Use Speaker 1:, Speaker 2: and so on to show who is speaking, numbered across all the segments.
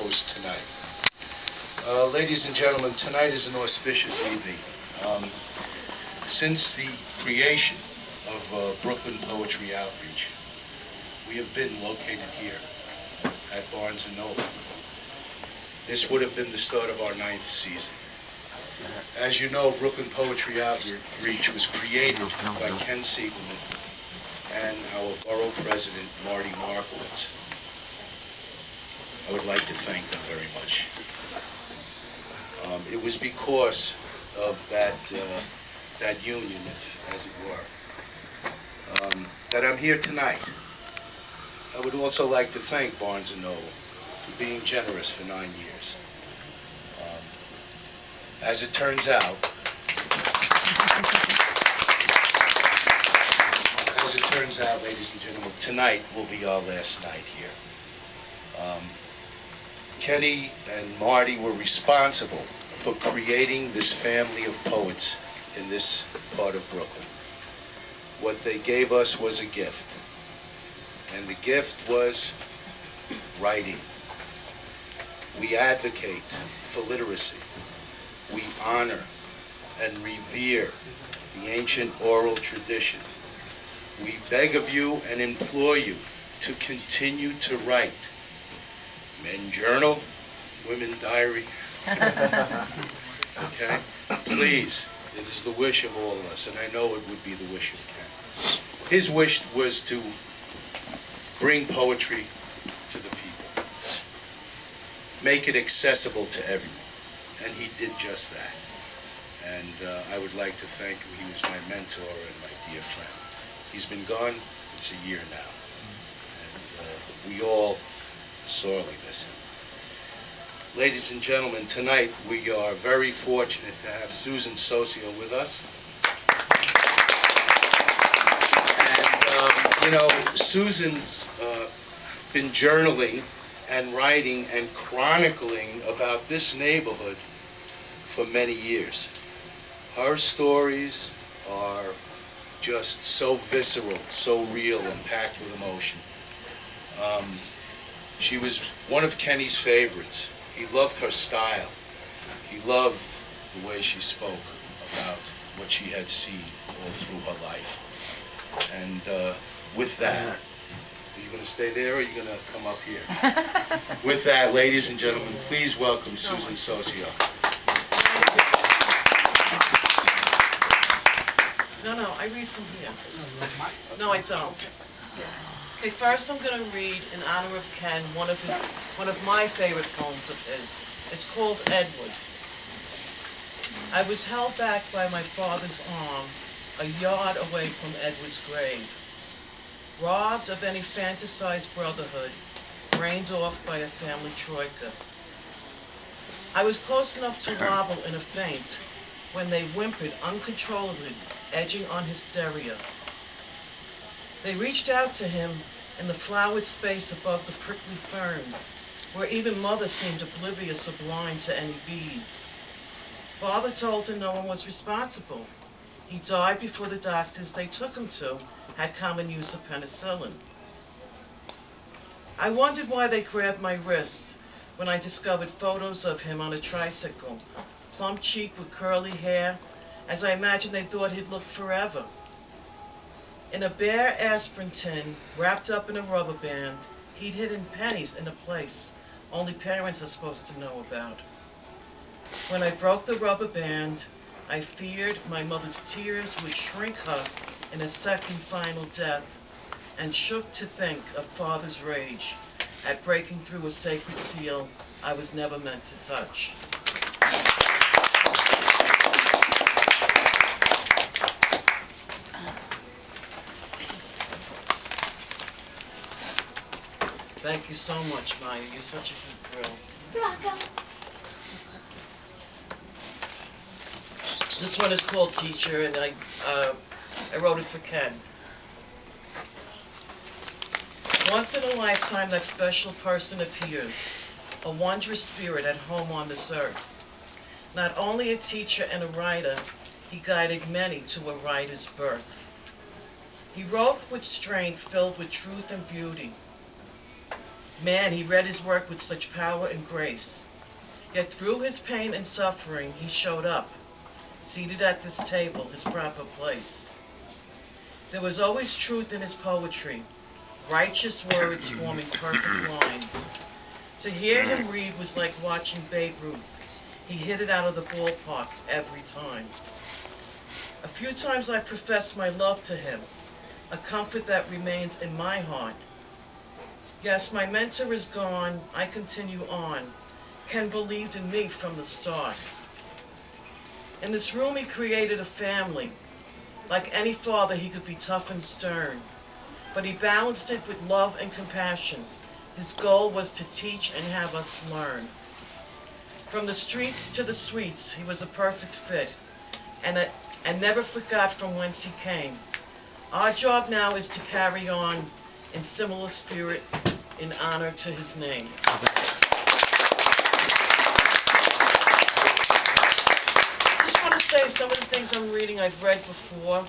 Speaker 1: host tonight. Ladies and gentlemen, tonight is an auspicious evening. Since the creation of Brooklyn Poetry Outreach, we have been located here at Barnes & Noble. This would have been the start of our 9th season. As you know, Brooklyn Poetry Outreach was created by Ken Siegelman and our borough president, Marty Markowitz. I would like to thank them very much. It was because of that union, as it were, that I'm here tonight. I would also like to thank Barnes & Noble for being generous for 9 years. As it turns out, ladies and gentlemen, tonight will be our last night here. Kenny and Marty were responsible for creating this family of poets in this part of Brooklyn. What they gave us was a gift, and the gift was writing. We advocate for literacy. We honor and revere the ancient oral tradition. We beg of you and implore you to continue to write. Men journal, women diary. Okay? Please, it is the wish of all of us, and I know it would be the wish of Ken. His wish was to bring poetry to the people, make it accessible to everyone, and he did just that. And I would like to thank him. He was my mentor and my dear friend. He's been gone, it's a year now, and we all sorely miss him. Ladies and gentlemen, tonight we are very fortunate to have Susan DeSocio with us. And, you know, Susan's been journaling and writing and chronicling about this neighborhood for many years. Her stories are just so visceral, so real, and packed with emotion. She was one of Kenny's favorites. He loved her style. He loved the way she spoke about what she had seen all through her life. And with that, are you going to stay there or are you going to come up here? With that, ladies and gentlemen, please welcome Susan DeSocio.
Speaker 2: No, I read from here. No, I don't. Okay, first I'm going to read in honor of Ken one of my favorite poems of his. It's called Edward. I was held back by my father's arm a yard away from Edward's grave, robbed of any fantasized brotherhood, rained off by a family troika. I was close enough to wobble in a faint when they whimpered uncontrollably, edging on hysteria. They reached out to him in the flowered space above the prickly ferns, where even Mother seemed oblivious or blind to any bees. Father told her no one was responsible. He died before the doctors they took him to had common use of penicillin. I wondered why they grabbed my wrist when I discovered photos of him on a tricycle, plump cheek with curly hair, as I imagined they thought he'd look forever. In a bare aspirin tin, wrapped up in a rubber band, he'd hidden pennies in a place only parents are supposed to know about. When I broke the rubber band, I feared my mother's tears would shrink her in a second final death, and shook to think of Father's rage at breaking through a sacred seal I was never meant to touch. Thank you so much, Maya. You're such a good girl.
Speaker 3: You're welcome.
Speaker 2: This one is called Teacher, and I wrote it for Ken. Once in a lifetime, that special person appears, a wondrous spirit at home on this earth. Not only a teacher and a writer, he guided many to a writer's birth. He wrote with strength filled with truth and beauty. Man, he read his work with such power and grace. Yet through his pain and suffering, he showed up, seated at this table, his proper place. There was always truth in his poetry, righteous words forming perfect lines. To hear him read was like watching Babe Ruth. He hit it out of the ballpark every time. A few times I professed my love to him, a comfort that remains in my heart. Yes, my mentor is gone, I continue on. Ken believed in me from the start. In this room he created a family. Like any father, he could be tough and stern, but he balanced it with love and compassion. His goal was to teach and have us learn. From the streets to the suites, he was a perfect fit, and never forgot from whence he came. Our job now is to carry on in similar spirit in honor to his name. Just want to say some of the things I'm reading I've read before.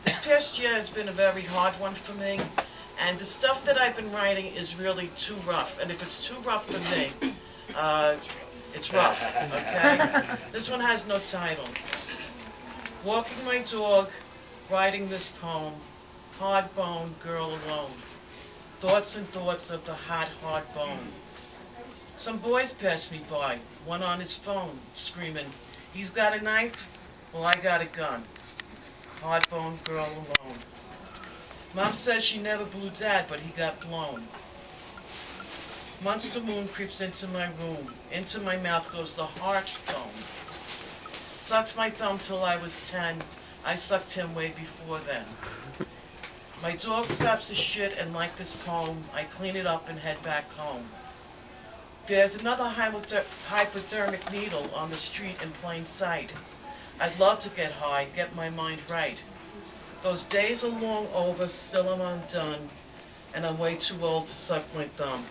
Speaker 2: This past year has been a very hard one for me, and the stuff that I've been writing is really too rough. And if it's too rough for me, it's rough, okay? This one has no title. Walking my dog, writing this poem, hard bone girl alone. Thoughts and thoughts of the hot, hard bone. Some boys passed me by, one on his phone, screaming, "He's got a knife? Well, I got a gun." Hard bone girl alone. Mom says she never blew Dad, but he got blown. Monster moon creeps into my room. Into my mouth goes the heart bone. Sucked my thumb till I was 10. I sucked him way before then. My dog stops his shit, and like this poem, I clean it up and head back home. There's another hypodermic needle on the street in plain sight. I'd love to get high, get my mind right. Those days are long over, still I'm undone, and I'm way too old to suck my thumb.